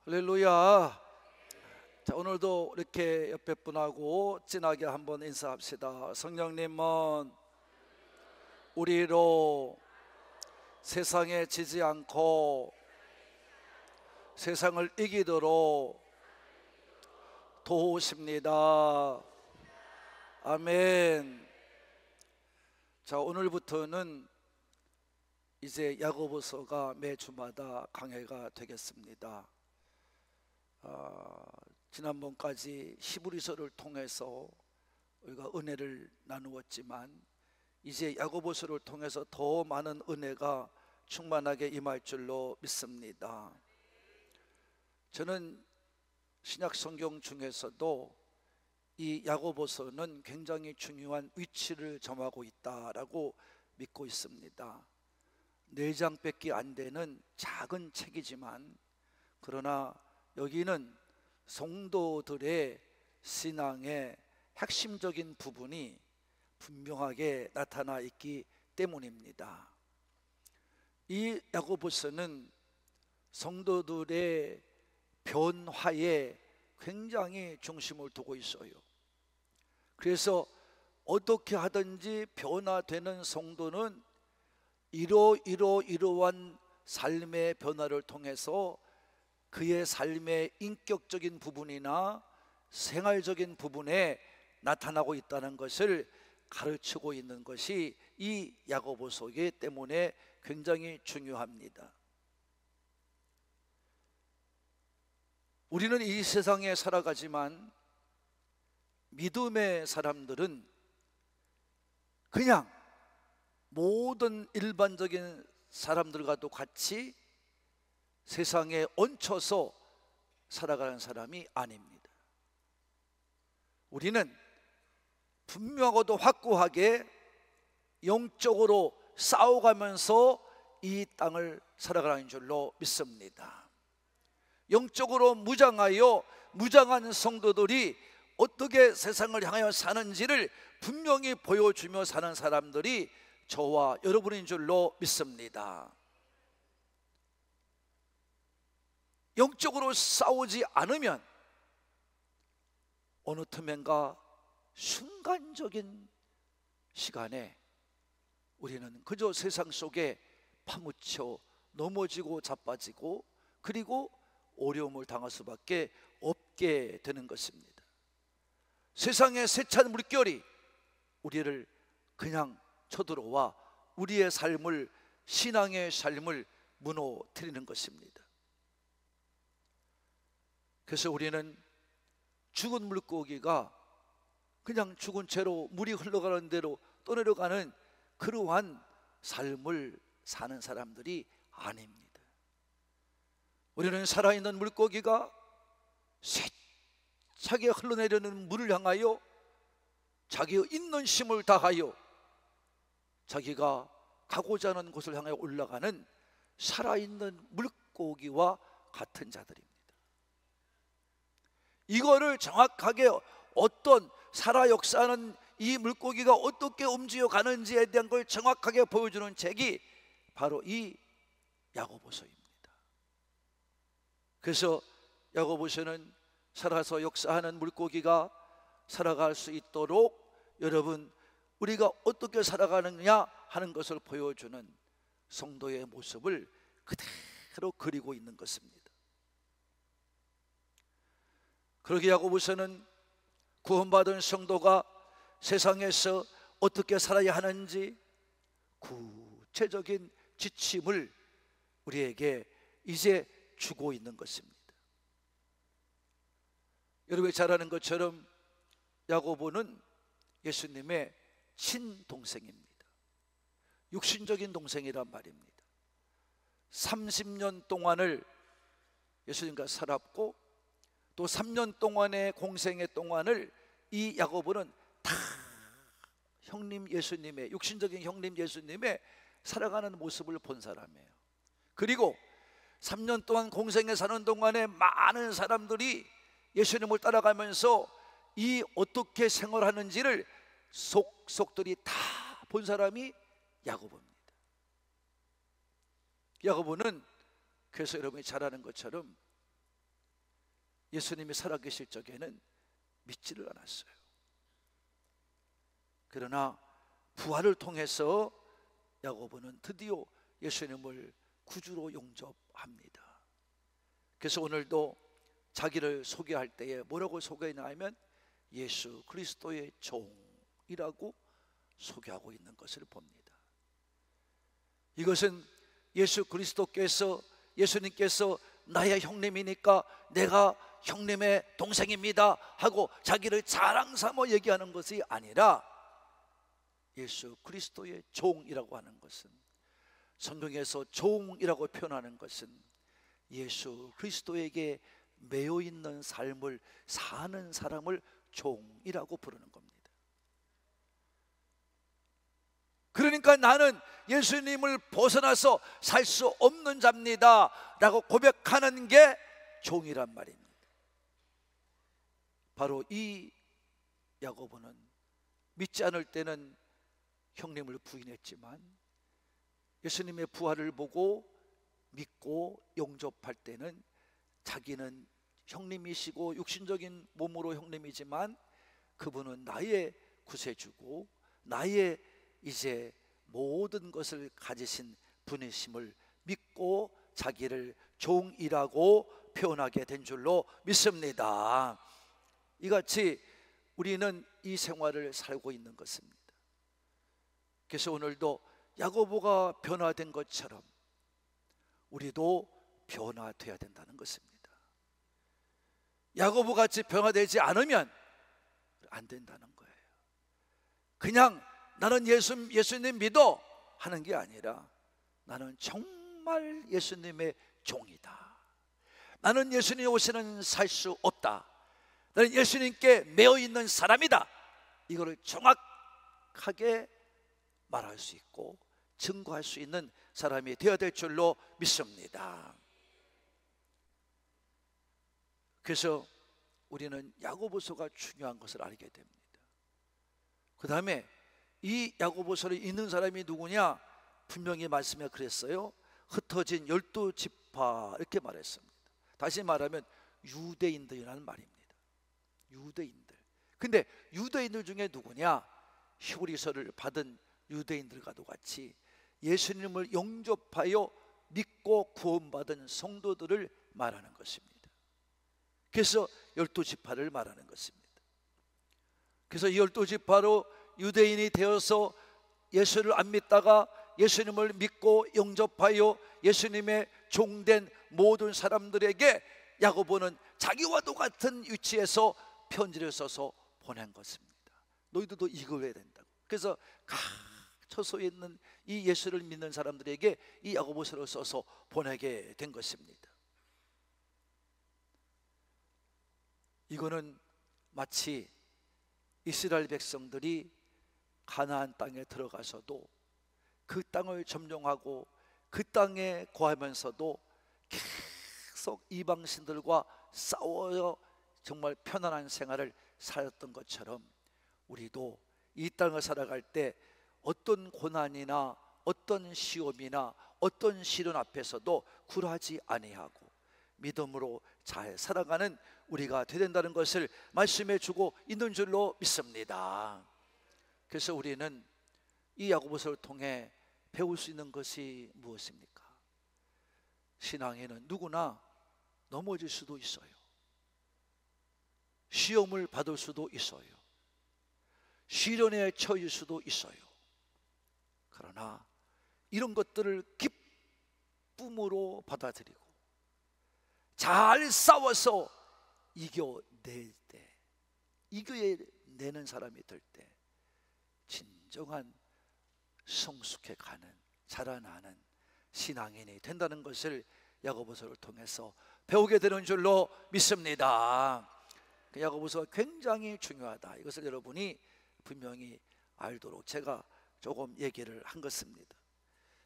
할렐루야. 자, 오늘도 이렇게 옆에 분하고 진하게 한번 인사합시다. 성령님은 우리로 세상에 지지 않고 세상을 이기도록 도우십니다. 아멘. 자, 오늘부터는 이제 야고보서가 매 주마다 강해가 되겠습니다. 지난번까지 히브리서를 통해서 우리가 은혜를 나누었지만 이제 야고보서를 통해서 더 많은 은혜가 충만하게 임할 줄로 믿습니다. 저는 신약 성경 중에서도 이 야고보서는 굉장히 중요한 위치를 점하고 있다라고 믿고 있습니다. 4장밖에 안 되는 작은 책이지만 그러나 여기는 성도들의 신앙의 핵심적인 부분이 분명하게 나타나 있기 때문입니다. 이 야고보서는 성도들의 변화에 굉장히 중심을 두고 있어요. 그래서 어떻게 하든지 변화되는 성도는 이러한 삶의 변화를 통해서 그의 삶의 인격적인 부분이나 생활적인 부분에 나타나고 있다는 것을 가르치고 있는 것이 이 야고보서이기 때문에 굉장히 중요합니다. 우리는 이 세상에 살아가지만 믿음의 사람들은 그냥 모든 일반적인 사람들과도 같이 세상에 얹혀서 살아가는 사람이 아닙니다. 우리는 분명하고도 확고하게 영적으로 싸워가면서 이 땅을 살아가는 줄로 믿습니다. 영적으로 무장한 성도들이 어떻게 세상을 향하여 사는지를 분명히 보여주며 사는 사람들이 저와 여러분인 줄로 믿습니다. 영적으로 싸우지 않으면 어느 틈엔가 순간적인 시간에 우리는 그저 세상 속에 파묻혀 넘어지고 자빠지고 그리고 어려움을 당할 수밖에 없게 되는 것입니다. 세상의 세찬 물결이 우리를 그냥 쳐들어와 우리의 삶을, 신앙의 삶을 무너뜨리는 것입니다. 그래서 우리는 죽은 물고기가 그냥 죽은 채로 물이 흘러가는 대로 떠내려가는 그러한 삶을 사는 사람들이 아닙니다. 우리는 살아있는 물고기가 세차게 흘러내리는 물을 향하여 자기의 있는 힘을 다하여 자기가 가고자 하는 곳을 향해 올라가는 살아있는 물고기와 같은 자들입니다. 이거를 정확하게 어떤 살아 역사하는 이 물고기가 어떻게 움직여 가는지에 대한 걸 정확하게 보여주는 책이 바로 이 야고보서입니다. 그래서 야고보서는 살아서 역사하는 물고기가 살아갈 수 있도록 여러분 우리가 어떻게 살아가느냐 하는 것을 보여주는 성도의 모습을 그대로 그리고 있는 것입니다. 그러기에 야고보서는 구원받은 성도가 세상에서 어떻게 살아야 하는지 구체적인 지침을 우리에게 이제 주고 있는 것입니다. 여러분이 잘 아는 것처럼 야고보는 예수님의 친동생입니다. 육신적인 동생이란 말입니다. 30년 동안을 예수님과 살았고 또 3년 동안의 공생의 동안을 이 야고보는 다 형님 예수님의, 육신적인 형님 예수님의 살아가는 모습을 본 사람이에요. 그리고 3년 동안 공생에 사는 동안에 많은 사람들이 예수님을 따라가면서 이 어떻게 생활하는지를 속속들이 다 본 사람이 야고보입니다. 야고보는 그래서 여러분이 잘 아는 것처럼 예수님이 살아계실 적에는 믿지를 않았어요. 그러나 부활을 통해서 야고보는 드디어 예수님을 구주로 용접합니다. 그래서 오늘도 자기를 소개할 때에 뭐라고 소개하냐 하면 예수 그리스도의 종이라고 소개하고 있는 것을 봅니다. 이것은 예수 그리스도께서, 예수님께서 나의 형님이니까 내가 형님의 동생입니다 하고 자기를 자랑 삼아 얘기하는 것이 아니라 예수 그리스도의 종이라고 하는 것은, 성경에서 종이라고 표현하는 것은 예수 그리스도에게 매여 있는 삶을 사는 사람을 종이라고 부르는 겁니다. 그러니까 나는 예수님을 벗어나서 살 수 없는 자입니다 라고 고백하는 게 종이란 말입니다. 바로 이 야고보는 믿지 않을 때는 형님을 부인했지만 예수님의 부활을 보고 믿고 영접할 때는 자기는 형님이시고 육신적인 몸으로 형님이지만 그분은 나의 구세주고 나의 이제 모든 것을 가지신 분이심을 믿고 자기를 종이라고 표현하게 된 줄로 믿습니다. 이같이 우리는 이 생활을 살고 있는 것입니다. 그래서 오늘도 야고보가 변화된 것처럼 우리도 변화되어야 된다는 것입니다. 야고보같이 변화되지 않으면 안 된다는 거예요. 그냥 나는 예수님 믿어 하는 게 아니라 나는 정말 예수님의 종이다. 나는 예수님 오시는 살 수 없다. 나는 예수님께 매여 있는 사람이다. 이거를 정확하게 말할 수 있고 증거할 수 있는 사람이 되어야 될 줄로 믿습니다. 그래서 우리는 야고보서가 중요한 것을 알게 됩니다. 그 다음에 이 야고보서를 읽는 사람이 누구냐? 분명히 말씀에 그랬어요. 흩어진 12지파 이렇게 말했습니다. 다시 말하면 유대인들이라는 말입니다. 유대인들. 근데 유대인들 중에 누구냐? 히브리서를 받은 유대인들과도 같이 예수님을 영접하여 믿고 구원받은 성도들을 말하는 것입니다. 그래서 12지파를 말하는 것입니다. 그래서 이 12지파로 유대인이 되어서 예수를 안 믿다가 예수님을 믿고 영접하여 예수님의 종된 모든 사람들에게 야고보는 자기와 똑같은 위치에서 편지를 써서 보낸 것입니다. 너희들도 이걸 해야 된다고. 그래서 각 처소에 있는 이 예수를 믿는 사람들에게 이 야고보서를 써서 보내게 된 것입니다. 이거는 마치 이스라엘 백성들이 가나안 땅에 들어가서도 그 땅을 점령하고 그 땅에 거하면서도 계속 이방신들과 싸워서 정말 편안한 생활을 살았던 것처럼 우리도 이 땅을 살아갈 때 어떤 고난이나 어떤 시험이나 어떤 시련 앞에서도 굴하지 아니하고 믿음으로 잘 살아가는 우리가 되야 된다는 것을 말씀해 주고 있는 줄로 믿습니다. 그래서 우리는 이 야고보서를 통해 배울 수 있는 것이 무엇입니까? 신앙에는 누구나 넘어질 수도 있어요. 시험을 받을 수도 있어요. 시련에 처해질 수도 있어요. 그러나 이런 것들을 기쁨으로 받아들이고 잘 싸워서 이겨낼 때, 이겨내는 사람이 될 때 진정한 성숙해가는, 자라나는 신앙인이 된다는 것을 야고보서를 통해서 배우게 되는 줄로 믿습니다. 야고보서가 굉장히 중요하다. 이것을 여러분이 분명히 알도록 제가 조금 얘기를 한 것입니다.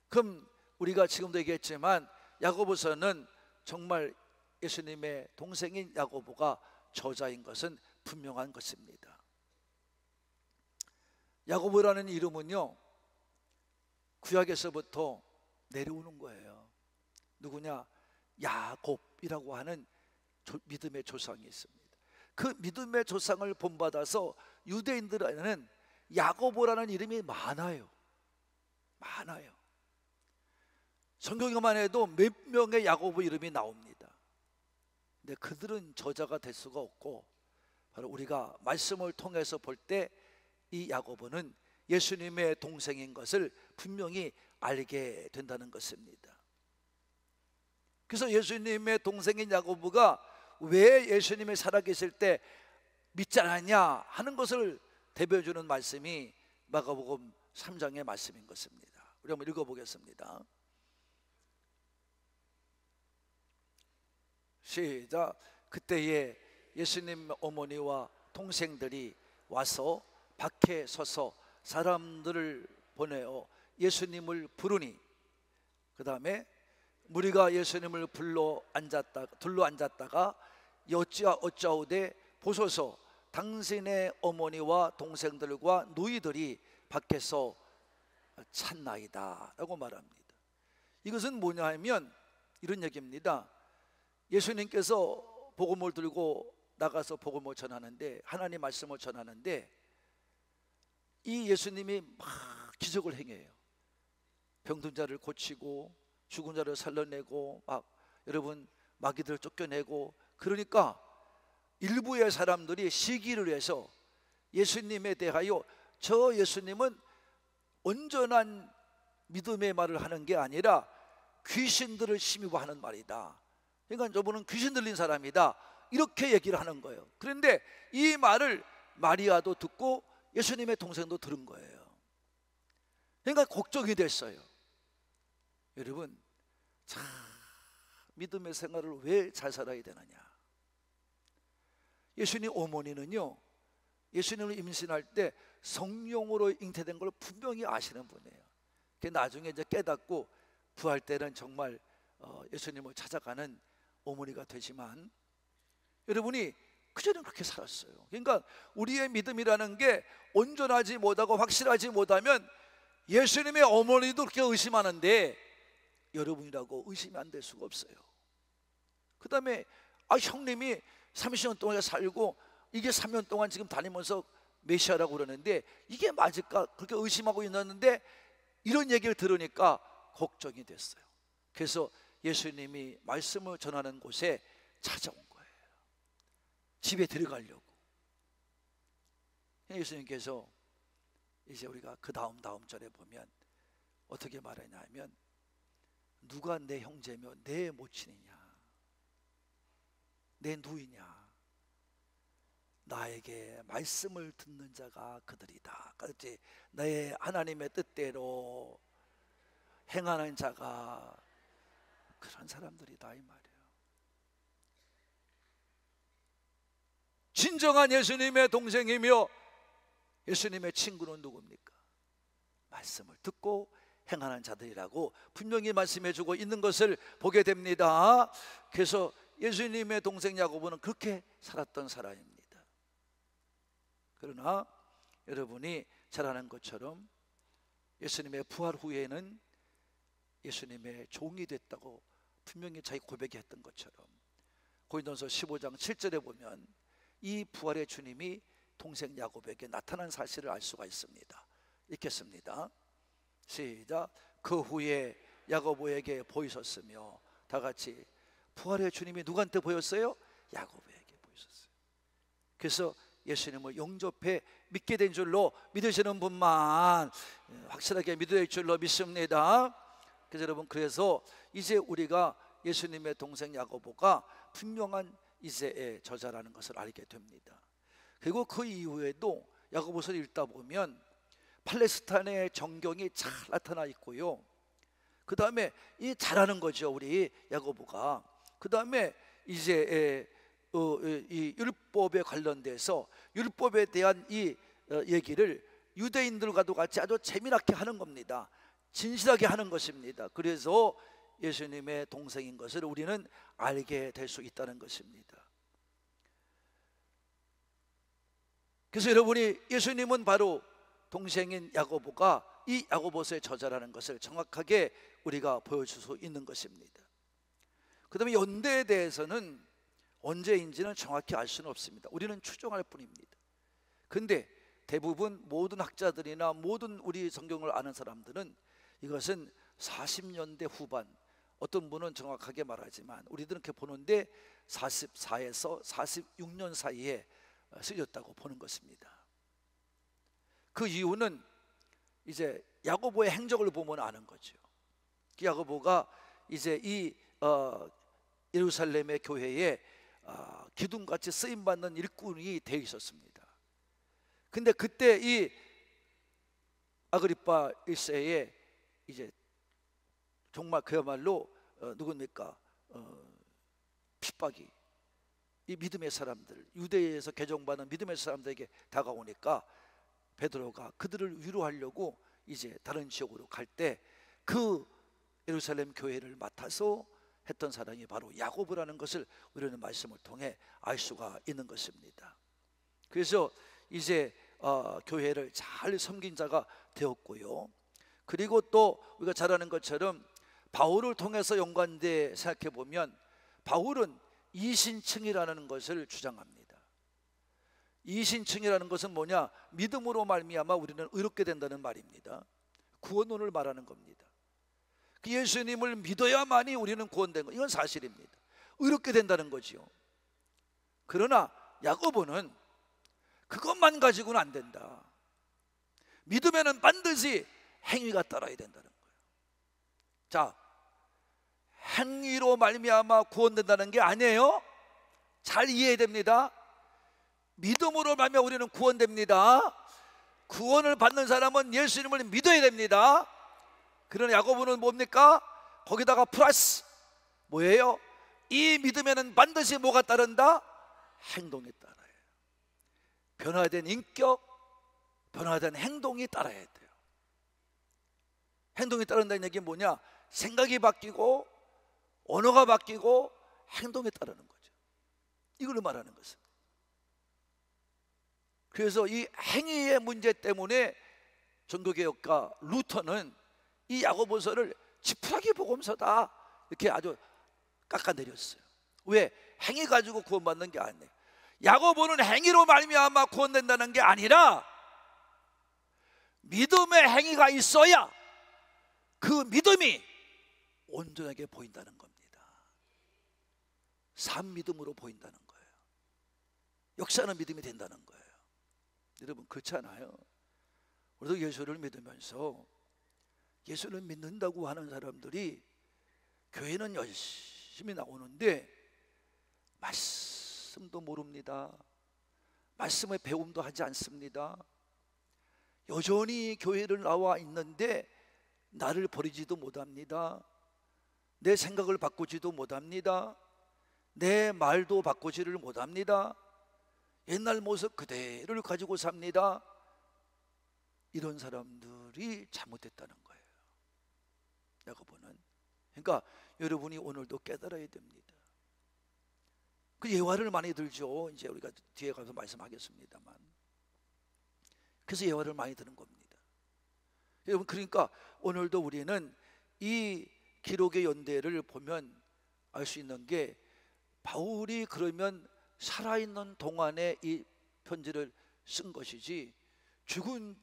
그럼 우리가 지금도 얘기했지만 야고보서는 정말 예수님의 동생인 야고보가 저자인 것은 분명한 것입니다. 야고보라는 이름은요, 구약에서부터 내려오는 거예요. 누구냐? 야곱이라고 하는 믿음의 조상이 있습니다. 그 믿음의 조상을 본받아서 유대인들에는 야고보라는 이름이 많아요. 성경에만 해도 몇 명의 야고보 이름이 나옵니다. 근데 그들은 저자가 될 수가 없고, 바로 우리가 말씀을 통해서 볼 때 이 야고보는 예수님의 동생인 것을 분명히 알게 된다는 것입니다. 그래서 예수님의 동생인 야고보가 왜 예수님이 살아계실 때 믿지 않았냐 하는 것을 대변해주는 말씀이 마가복음 3장의 말씀인 것입니다. 우리 한번 읽어보겠습니다. 시작. 그때에 예수님 어머니와 동생들이 와서 밖에 서서 사람들을 보내어 예수님을 부르니, 그 다음에 무리가 예수님을 둘러 앉았다가 어찌하오되 보소서 당신의 어머니와 동생들과 누이들이 밖에서 찾나이다 라고 말합니다. 이것은 뭐냐 하면 이런 얘기입니다. 예수님께서 복음을 들고 나가서 복음을 전하는데, 하나님 말씀을 전하는데, 이 예수님이 막 기적을 행해요. 병든 자를 고치고 죽은 자를 살려내고 여러분 마귀들을 쫓겨내고, 그러니까 일부의 사람들이 시기를 해서 예수님에 대하여 저 예수님은 온전한 믿음의 말을 하는 게 아니라 귀신들을 심입하는 말이다. 그러니까 저분은 귀신 들린 사람이다, 이렇게 얘기를 하는 거예요. 그런데 이 말을 마리아도 듣고 예수님의 동생도 들은 거예요. 그러니까 걱정이 됐어요. 여러분, 자, 믿음의 생활을 왜 잘 살아야 되느냐? 예수님 어머니는요, 예수님을 임신할 때 성령으로 잉태된 걸 분명히 아시는 분이에요. 나중에 이제 깨닫고 부활 때는 정말 예수님을 찾아가는 어머니가 되지만, 여러분이 그전엔 그렇게 살았어요. 그러니까 우리의 믿음이라는 게 온전하지 못하고 확실하지 못하면 예수님의 어머니도 그렇게 의심하는데 여러분이라고 의심이 안 될 수가 없어요. 그 다음에 형님이 30년 동안 살고 이게 3년 동안 지금 다니면서 메시아라고 그러는데 이게 맞을까? 그렇게 의심하고 있었는데 이런 얘기를 들으니까 걱정이 됐어요. 그래서 예수님이 말씀을 전하는 곳에 찾아온 거예요. 집에 들어가려고. 예수님께서 이제 우리가 그 다음 절에 보면 어떻게 말하냐면, 누가 내 형제며 내 모친이냐, 내 누이냐, 나에게 말씀을 듣는 자가 그들이다. 그렇지? 내 하나님의 뜻대로 행하는 자가 그런 사람들이다, 이 말이에요. 진정한 예수님의 동생이며 예수님의 친구는 누굽니까? 말씀을 듣고 행하는 자들이라고 분명히 말씀해 주고 있는 것을 보게 됩니다. 그래서 예수님의 동생 야고보는 그렇게 살았던 사람입니다. 그러나 여러분이 잘 아는 것처럼 예수님의 부활 후에는 예수님의 종이 됐다고 분명히 자기 고백했던 것처럼 고린도서 15장 7절에 보면 이 부활의 주님이 동생 야고보에게 나타난 사실을 알 수가 있습니다. 읽겠습니다. 시작. 그 후에 야고보에게 보이셨으며, 다 같이 부활의 주님이 누구한테 보였어요? 야고보에게 보이셨어요. 그래서 예수님을 영접해 믿게 된 줄로 믿으시는 분만 확실하게 믿어야 할 줄로 믿습니다. 그래서 여러분, 그래서 이제 우리가 예수님의 동생 야고보가 분명한 이새의 저자라는 것을 알게 됩니다. 그리고 그 이후에도 야고보서를 읽다 보면 팔레스타인의 정경이 잘 나타나 있고요. 그 다음에 이 잘하는 거죠, 우리 야고보가. 그 다음에 이제 이 율법에 관련돼서 율법에 대한 이 얘기를 유대인들과도 같이 아주 재미나게 하는 겁니다. 진실하게 하는 것입니다. 그래서 예수님의 동생인 것을 우리는 알게 될 수 있다는 것입니다. 그래서 여러분이 예수님은 바로 동생인 야고보가 이 야고보서의 저자라는 것을 정확하게 우리가 보여줄 수 있는 것입니다. 그 다음에 연대에 대해서는 언제인지는 정확히 알 수는 없습니다. 우리는 추정할 뿐입니다. 근데 대부분 모든 학자들이나 모든 우리 성경을 아는 사람들은 이것은 40년대 후반, 어떤 분은 정확하게 말하지만 우리들은 이렇게 보는데 44에서 46년 사이에 쓰였다고 보는 것입니다. 그 이유는 이제 야고보의 행적을 보면 아는 거죠. 야고보가 이제 이 예루살렘의 교회에 기둥같이 쓰임받는 일꾼이 되어 있었습니다. 근데 그때 이 아그리파 1세에 이제 정말 그야말로 누굽니까? 핍박이 이 믿음의 사람들, 유대에서 개종받은 믿음의 사람들에게 다가오니까 베드로가 그들을 위로하려고 이제 다른 지역으로 갈 때 그 예루살렘 교회를 맡아서 했던 사람이 바로 야고보라는 것을 우리는 말씀을 통해 알 수가 있는 것입니다. 그래서 이제 교회를 잘 섬긴 자가 되었고요. 그리고 또 우리가 잘 아는 것처럼 바울을 통해서 연관돼 생각해 보면 바울은 이신층이라는 것을 주장합니다. 이신층이라는 것은 뭐냐? 믿음으로 말미암아 우리는 의롭게 된다는 말입니다. 구원론을 말하는 겁니다. 그 예수님을 믿어야만이 우리는 구원된 것, 이건 사실입니다. 의롭게 된다는 거지요. 그러나 야고보는 그것만 가지고는 안 된다. 믿음에는 반드시 행위가 따라야 된다는 거예요. 자, 행위로 말미암아 구원된다는 게 아니에요. 잘 이해해야 됩니다. 믿음으로 말미암아 우리는 구원됩니다. 구원을 받는 사람은 예수님을 믿어야 됩니다. 그러나 야고보는 뭡니까? 거기다가 플러스 뭐예요? 이 믿음에는 반드시 뭐가 따른다? 행동이 따라요. 변화된 인격, 변화된 행동이 따라야 돼요. 행동이 따른다는 얘기는 뭐냐? 생각이 바뀌고 언어가 바뀌고 행동에 따르는 거죠. 이걸 말하는 것은. 그래서 이 행위의 문제 때문에 종교개혁가 루터는 이 야고보서를 지푸라기 복음서다 이렇게 아주 깎아내렸어요. 왜? 행위 가지고 구원받는 게 아니에요. 야고보는 행위로 말미암아 구원된다는 게 아니라 믿음의 행위가 있어야 그 믿음이 온전하게 보인다는 겁니다. 산 믿음으로 보인다는 거예요. 역사하는 믿음이 된다는 거예요. 여러분 그렇잖아요. 우리도 예수를 믿으면서 예수를 믿는다고 하는 사람들이 교회는 열심히 나오는데 말씀도 모릅니다. 말씀의 배움도 하지 않습니다. 여전히 교회를 나와 있는데 나를 버리지도 못합니다. 내 생각을 바꾸지도 못합니다. 내 말도 바꾸지를 못합니다. 옛날 모습 그대로를 가지고 삽니다. 이런 사람들이 잘못했다는 거예요. 야고보는. 그러니까 여러분이 오늘도 깨달아야 됩니다. 그 예화를 많이 들죠. 이제 우리가 뒤에 가서 말씀하겠습니다만. 그래서 예화를 많이 드는 겁니다. 여러분 그러니까 오늘도 우리는 이 기록의 연대를 보면 알 수 있는 게 바울이 그러면 살아있는 동안에 이 편지를 쓴 것이지 죽은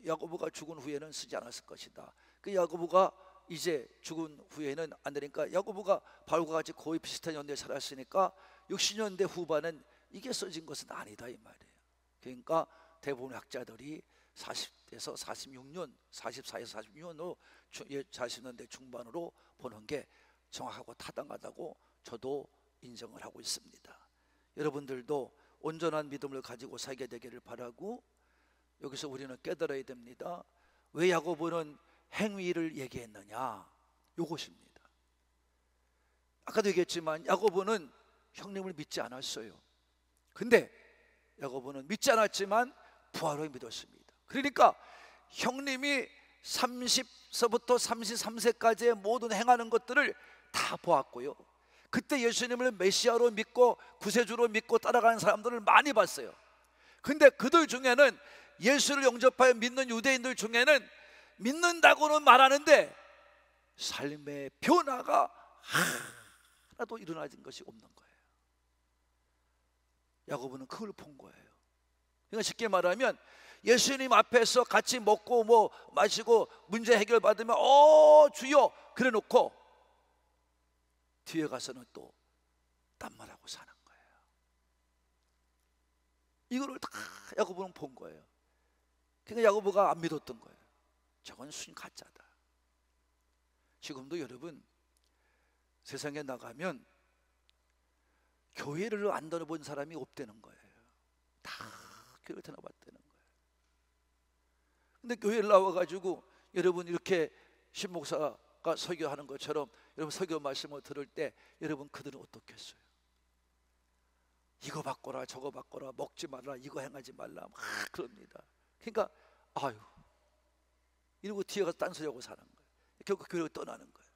야고보가 죽은 후에는 쓰지 않았을 것이다. 그 야고보가 이제 죽은 후에는 안 되니까 야고보가 바울과 같이 거의 비슷한 연대에 살았으니까 60년대 후반은 이게 써진 것은 아니다 이 말이에요. 그러니까 대부분 학자들이 40에서 46년, 44에서 46년으로 40년대 중반으로 보는 게 정확하고 타당하다고 저도 인정을 하고 있습니다. 여러분들도 온전한 믿음을 가지고 살게 되기를 바라고, 여기서 우리는 깨달아야 됩니다. 왜 야고보는 행위를 얘기했느냐? 이것입니다. 아까도 얘기했지만 야고보는 형님을 믿지 않았어요. 근데 야고보는 믿지 않았지만 부활을 믿었습니다. 그러니까 형님이 30서부터 33세까지의 모든 행하는 것들을 다 보았고요. 그때 예수님을 메시아로 믿고 구세주로 믿고 따라가는 사람들을 많이 봤어요. 근데 그들 중에는 예수를 영접하여 믿는 유대인들 중에는 믿는다고는 말하는데 삶의 변화가 하나도 일어나진 것이 없는 거예요. 야고보는 그걸 본 거예요. 그러니까 쉽게 말하면 예수님 앞에서 같이 먹고 뭐 마시고 문제 해결 받으면 주여 그래 놓고 뒤에 가서는 또 딴 말하고 사는 거예요. 이거를 다 야고보는 본 거예요. 그러니까 야고보가 안 믿었던 거예요. 저건 순 가짜다. 지금도 여러분 세상에 나가면 교회를 안 다녀본 사람이 없다는 거예요. 다 교회를 다녀봤다는 거예요. 근데 교회를 나와가지고 여러분 이렇게 신목사가 설교하는 것처럼 여러분 설교 말씀을 들을 때 여러분 그들은 어떻겠어요? 이거 바꿔라 저거 바꿔라 먹지 말라 이거 행하지 말라 막 그럽니다. 그러니까 아유 이러고 뒤에 가서 딴소리하고 사는 거예요. 결국 교회를 떠나는 거예요.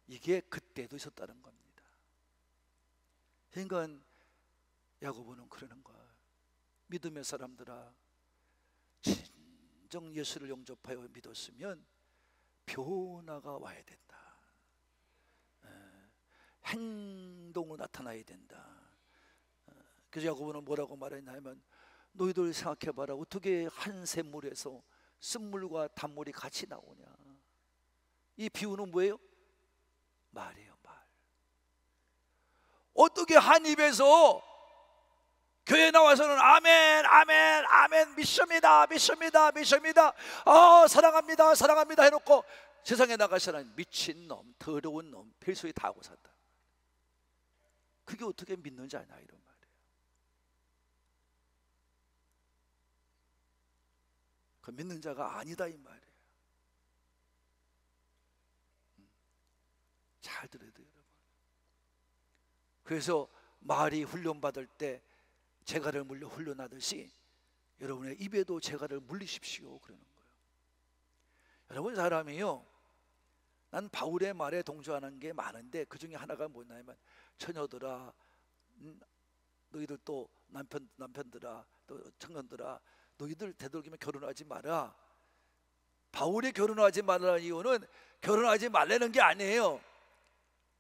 이게 그때도 있었다는 겁니다. 그러니까 야고보는 그러는 거야. 믿음의 사람들아, 진정 예수를 영접하여 믿었으면 변화가 와야 된다. 행동으로 나타나야 된다. 그래서 야고보는 뭐라고 말했냐면 너희들 생각해봐라. 어떻게 한 샘물에서 쓴물과 단물이 같이 나오냐. 이 비유는 뭐예요? 말이에요, 말. 어떻게 한 입에서 교회 나와서는 아멘 아멘 아멘 믿습니다 믿습니다 믿습니다 사랑합니다 사랑합니다 해놓고 세상에 나가서는 미친놈 더러운 놈 별소리 다 하고 산다. 그게 어떻게 믿는지 아냐 이런 말이에요. 그 믿는 자가 아니다 이 말이에요. 잘 들어야 돼요 여러분. 그래서 말이 훈련받을 때 재갈을 물려 훈련하듯이 여러분의 입에도 재갈을 물리십시오 그러는 거예요. 여러분 사람이요, 난 바울의 말에 동조하는 게 많은데 그 중에 하나가 뭐냐면 처녀들아 너희들 또 남편들아 또 청년들아 너희들 되도록이면 결혼하지 마라. 바울이 결혼하지 말라는 이유는 결혼하지 말라는 게 아니에요.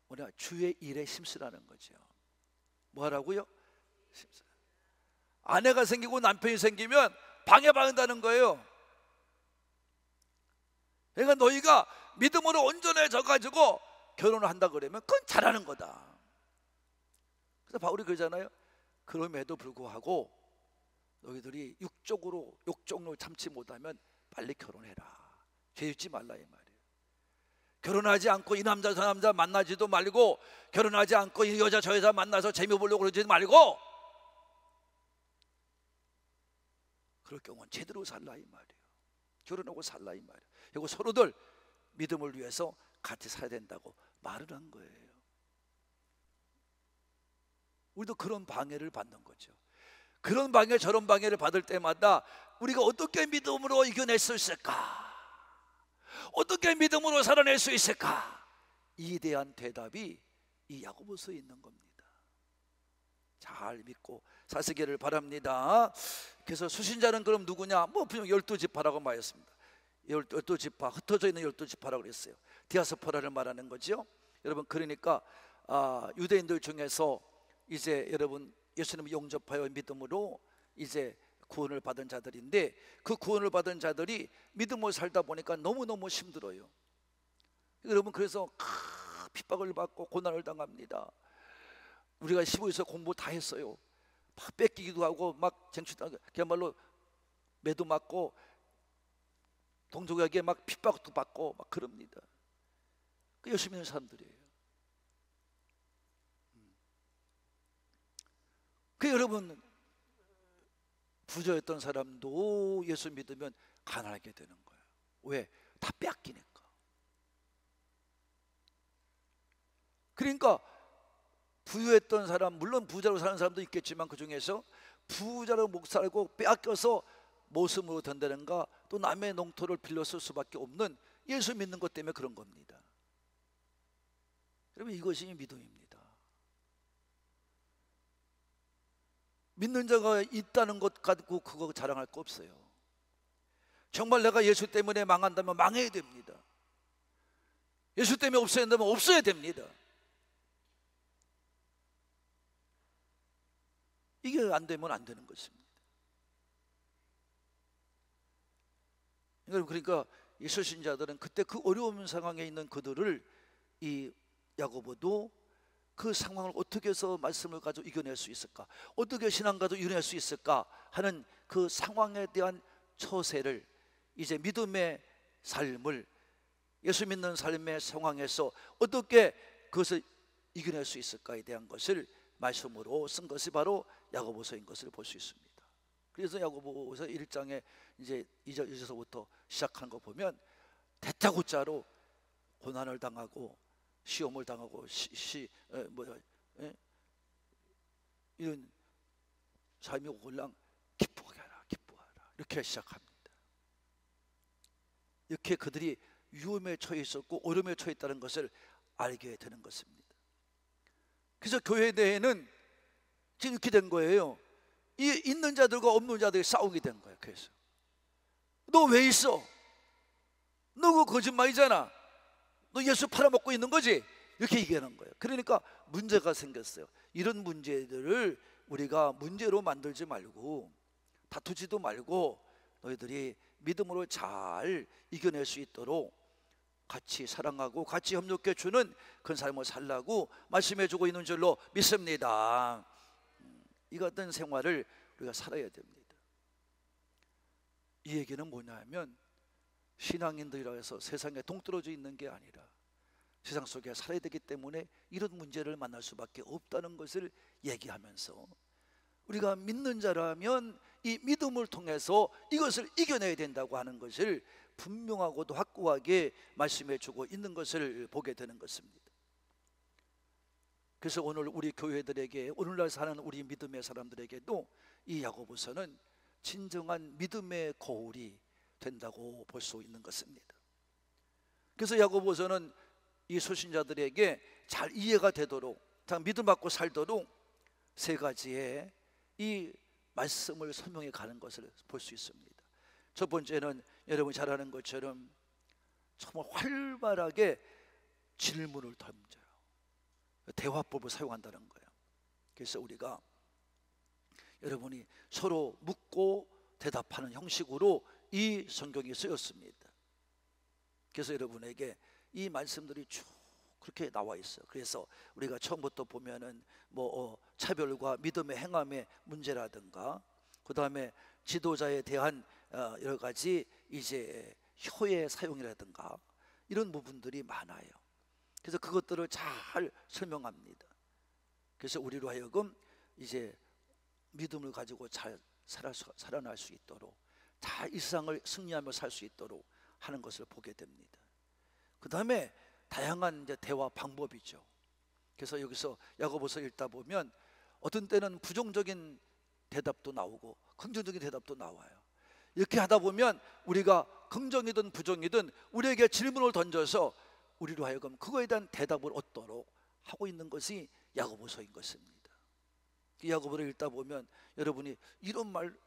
뭐냐 주의 일에 힘쓰라는 거죠. 뭐 하라고요? 힘쓰라. 아내가 생기고 남편이 생기면 방해받는다는 거예요. 그러니까 너희가 믿음으로 온전해져 가지고 결혼을 한다 그러면 그건 잘하는 거다. 그래서 바울이 그러잖아요. 그럼에도 불구하고 너희들이 육적으로 참지 못하면 빨리 결혼해라. 죄 짓지 말라 이 말이에요. 결혼하지 않고 이 남자 저 남자 만나지도 말고, 결혼하지 않고 이 여자 저 여자 만나서 재미 보려고 그러지 말고, 그럴 경우는 제대로 살라 이 말이에요. 결혼하고 살라 이 말이에요. 그리고 서로들 믿음을 위해서 같이 살아야 된다고 말을 한 거예요. 우리도 그런 방해를 받는 거죠. 그런 방해 저런 방해를 받을 때마다 우리가 어떻게 믿음으로 이겨낼 수 있을까? 어떻게 믿음으로 살아낼 수 있을까? 이에 대한 대답이 이 야고보서에 있는 겁니다. 잘 믿고 사시기를 바랍니다. 그래서 수신자는 그럼 누구냐? 뭐 그냥 12지파라고 말했습니다. 12지파, 흩어져 있는 12지파라고 그랬어요. 디아스포라를 말하는 거죠. 여러분 그러니까 유대인들 중에서 이제 여러분 예수님을 영접하여 믿음으로 이제 구원을 받은 자들인데, 그 구원을 받은 자들이 믿음으로 살다 보니까 너무너무 힘들어요. 여러분 그래서 핍박을 받고 고난을 당합니다. 우리가 시부에서 공부 다 했어요. 막 뺏기기도 하고 막 그야말로 매도 맞고 동족에게 막 핍박도 받고 막 그럽니다. 그 열심히 있는 사람들이에요. 그 여러분 부자였던 사람도 예수 믿으면 가난하게 되는 거예요. 왜? 다 뺏기니까. 그러니까 부유했던 사람, 물론 부자로 사는 사람도 있겠지만 그 중에서 부자로 못 살고 빼앗겨서 모습으로 된다는가, 또 남의 농토를 빌려 쓸 수밖에 없는 예수 믿는 것 때문에 그런 겁니다. 여러분 이것이 믿음입니다. 믿는 자가 있다는 것 가지고 그거 자랑할 거 없어요. 정말 내가 예수 때문에 망한다면 망해야 됩니다. 예수 때문에 없어야 된다면 없어야 됩니다. 이게 안 되면 안 되는 것입니다. 그러니까 이 서신자들은 그때 그 어려운 상황에 있는 그들을 이 야고보도 그 상황을 어떻게 해서 말씀을 가지고 이겨낼 수 있을까, 어떻게 신앙 가지고 이겨낼 수 있을까 하는 그 상황에 대한 처세를, 이제 믿음의 삶을, 예수 믿는 삶의 상황에서 어떻게 그것을 이겨낼 수 있을까에 대한 것을 말씀으로 쓴 것이 바로 야고보서인 것을 볼 수 있습니다. 그래서 야고보서 1장에 이제 2절부터 시작한 거 보면 대타고짜로 고난을 당하고 시험을 당하고 이런 삶이 오글랑 기뻐하라 기뻐하라 이렇게 시작합니다. 이렇게 그들이 위험에 처해 있었고 어려움에 처해 있다는 것을 알게 되는 것입니다. 그래서 교회 내에는 지금 이렇게 된 거예요. 이 있는 자들과 없는 자들이 싸우게 된 거예요. 그래서 너 왜 있어? 너 그거 거짓말이잖아. 너 예수 팔아먹고 있는 거지? 이렇게 얘기하는 거예요. 그러니까 문제가 생겼어요. 이런 문제들을 우리가 문제로 만들지 말고 다투지도 말고 너희들이 믿음으로 잘 이겨낼 수 있도록 같이 사랑하고 같이 협력해 주는 그런 삶을 살라고 말씀해 주고 있는 줄로 믿습니다. 이 같은 생활을 우리가 살아야 됩니다. 이 얘기는 뭐냐면 신앙인들이라 해서 세상에 동떨어져 있는 게 아니라 세상 속에 살아야 되기 때문에 이런 문제를 만날 수밖에 없다는 것을 얘기하면서 우리가 믿는 자라면 이 믿음을 통해서 이것을 이겨내야 된다고 하는 것을 분명하고도 확고하게 말씀해 주고 있는 것을 보게 되는 것입니다. 그래서 오늘 우리 교회들에게, 오늘날 사는 우리 믿음의 사람들에게도 이 야고보서는 진정한 믿음의 거울이 된다고 볼 수 있는 것입니다. 그래서 야고보서는 이 소신자들에게 잘 이해가 되도록, 다 믿음 받고 살도록 세 가지의 이 말씀을 설명해 가는 것을 볼 수 있습니다. 첫 번째는 여러분이 잘 아는 것처럼 정말 활발하게 질문을 던져요. 대화법을 사용한다는 거예요. 그래서 우리가 여러분이 서로 묻고 대답하는 형식으로 이 성경이 쓰였습니다. 그래서 여러분에게 이 말씀들이 쭉 그렇게 나와 있어요. 그래서 우리가 처음부터 보면은 차별과 믿음의 행함의 문제라든가, 그 다음에 지도자에 대한 여러 가지 이제 효의 사용이라든가 이런 부분들이 많아요. 그래서 그것들을 잘 설명합니다. 그래서 우리로 하여금 이제 믿음을 가지고 잘 살아날 수 있도록, 잘 이 세상을 승리하며 살 수 있도록 하는 것을 보게 됩니다. 그 다음에 다양한 이제 대화 방법이죠. 그래서 여기서 야고보서 읽다 보면 어떤 때는 부정적인 대답도 나오고 긍정적인 대답도 나와요. 이렇게 하다 보면 우리가 긍정이든 부정이든 우리에게 질문을 던져서 우리로 하여금 그거에 대한 대답을 얻도록 하고 있는 것이 야고보서인 것입니다. 야고보를 읽다 보면 여러분이 이런 말,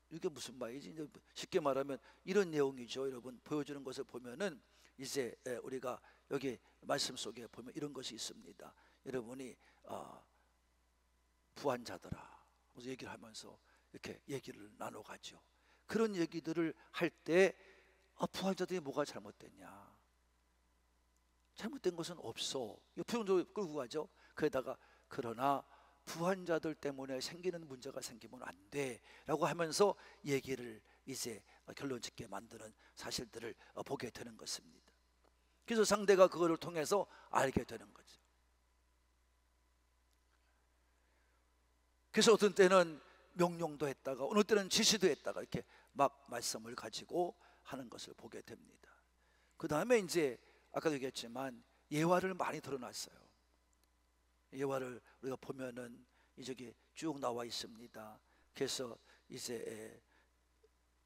이게 무슨 말이지? 이제 쉽게 말하면 이런 내용이죠. 여러분 보여주는 것을 보면은 이제 우리가 여기 말씀 속에 보면 이런 것이 있습니다. 여러분이 부한 자들아 그래서 얘기를 하면서 이렇게 얘기를 나눠가죠. 그런 얘기들을 할 때 부한 자들이 뭐가 잘못됐냐? 잘못된 것은 없어. 표현적으로 끌고 가죠. 그러다가 그러나 부한 자들 때문에 생기는 문제가 생기면 안 돼 라고 하면서 얘기를 이제 결론 짓게 만드는 사실들을 보게 되는 것입니다. 그래서 상대가 그거를 통해서 알게 되는 거죠. 그래서 어떤 때는 명령도 했다가 어느 때는 지시도 했다가 이렇게 막 말씀을 가지고 하는 것을 보게 됩니다. 그 다음에 이제 아까도 얘기했지만 예화를 많이 드러났어요. 예화를 우리가 보면은 이쪽에 쭉 나와 있습니다. 그래서 이제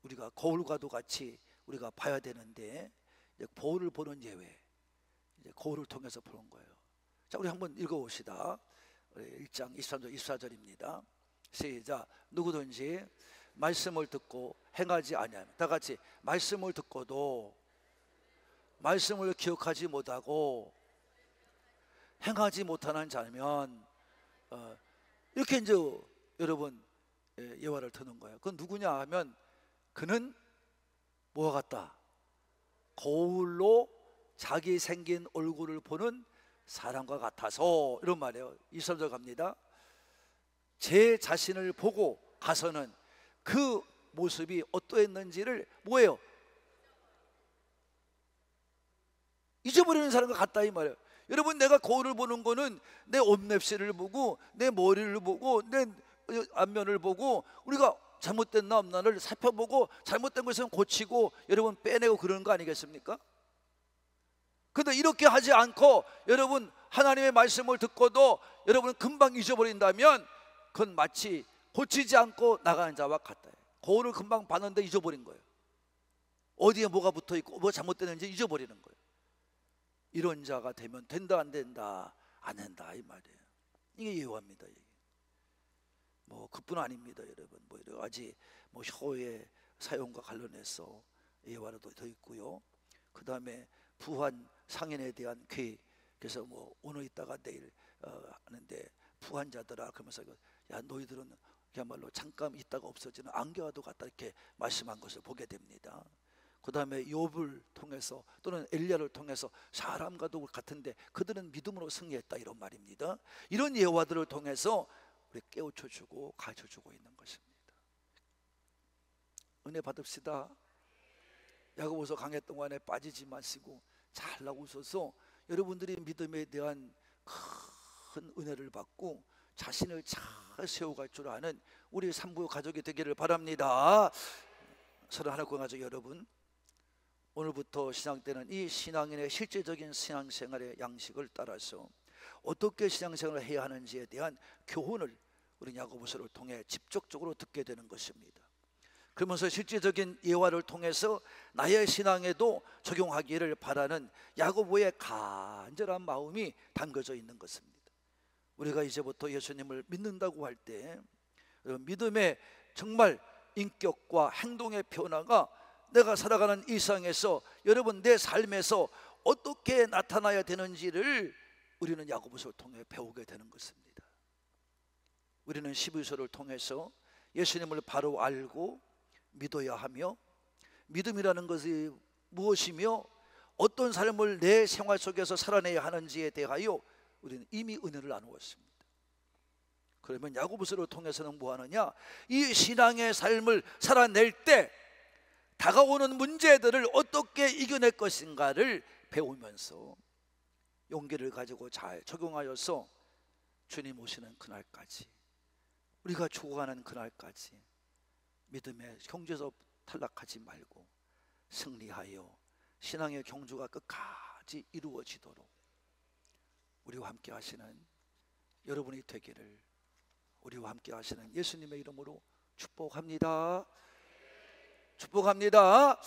우리가 거울과도 같이 우리가 봐야 되는데 이제 거울을 보는 예외, 이제 거울을 통해서 보는 거예요. 자, 우리 한번 읽어봅시다. 1장 23절 24절입니다. 시작. 누구든지 말씀을 듣고 행하지 아니하면, 다 같이 말씀을 듣고도 말씀을 기억하지 못하고 행하지 못하는 자면 이렇게 이제 여러분 예화를 드는 거예요. 그건 누구냐 하면 그는 뭐와 같다? 거울로 자기 생긴 얼굴을 보는 사람과 같아서, 이런 말이에요. 23절 갑니다. 제 자신을 보고 가서는 그 모습이 어떠했는지를 뭐예요? 잊어버리는 사람과 같다 이 말이에요. 여러분, 내가 거울을 보는 거는 내 옷맵시를 보고 내 머리를 보고 내 안면을 보고 우리가 잘못된 나 없나를 살펴보고 잘못된 것은 고치고 여러분 빼내고 그러는 거 아니겠습니까? 근데 이렇게 하지 않고 여러분 하나님의 말씀을 듣고도 여러분은 금방 잊어버린다면 그건 마치 고치지 않고 나가는 자와 같다. 거울을 금방 봤는데 잊어버린 거예요. 어디에 뭐가 붙어있고 뭐가 잘못되는지 잊어버리는 거예요. 이런 자가 되면 된다 안 된다? 안 된다 이 말이에요. 이게 예화입니다. 뭐 그뿐 아닙니다 여러분. 뭐 여러 가지 뭐 혀의 사용과 관련해서 예화도 더 있고요. 그 다음에 부한 상인에 대한 계획. 그래서 뭐 오늘 있다가 내일 하는데 부한자들아 그러면서 야 너희들은 그야말로 잠깐 있다가 없어지는 안개와도 같다 이렇게 말씀한 것을 보게 됩니다. 그 다음에 욥을 통해서 또는 엘리야를 통해서 사람과도 같은데 그들은 믿음으로 승리했다 이런 말입니다. 이런 예화들을 통해서 우리 깨우쳐주고 가르쳐주고 있는 것입니다. 은혜 받읍시다. 야고보서 강해 동안에 빠지지 마시고 잘 나오셔서 여러분들이 믿음에 대한 큰 은혜를 받고 자신을 잘 세워갈 줄 아는 우리 산부 가족이 되기를 바랍니다. 사랑하는 가족 여러분, 오늘부터 신앙 때는 이 신앙인의 실제적인 신앙생활의 양식을 따라서 어떻게 신앙생활을 해야 하는지에 대한 교훈을 우리 야고보서를 통해 직접적으로 듣게 되는 것입니다. 그러면서 실제적인 예화를 통해서 나의 신앙에도 적용하기를 바라는 야고보의 간절한 마음이 담겨져 있는 것입니다. 우리가 이제부터 예수님을 믿는다고 할 때 믿음의 정말 인격과 행동의 변화가 내가 살아가는 일상에서 여러분 내 삶에서 어떻게 나타나야 되는지를 우리는 야고보서를 통해 배우게 되는 것입니다. 우리는 12서를 통해서 예수님을 바로 알고 믿어야 하며 믿음이라는 것이 무엇이며 어떤 삶을 내 생활 속에서 살아내야 하는지에 대하여 우리는 이미 은혜를 나누었습니다. 그러면 야고보서를 통해서는 뭐하느냐? 이 신앙의 삶을 살아낼 때 다가오는 문제들을 어떻게 이겨낼 것인가를 배우면서 용기를 가지고 잘 적용하여서 주님 오시는 그날까지, 우리가 죽어가는 그날까지 믿음의 경주에서 탈락하지 말고 승리하여 신앙의 경주가 끝까지 이루어지도록 우리와 함께 하시는 여러분이 되기를 우리와 함께 하시는 예수님의 이름으로 축복합니다. 축복합니다.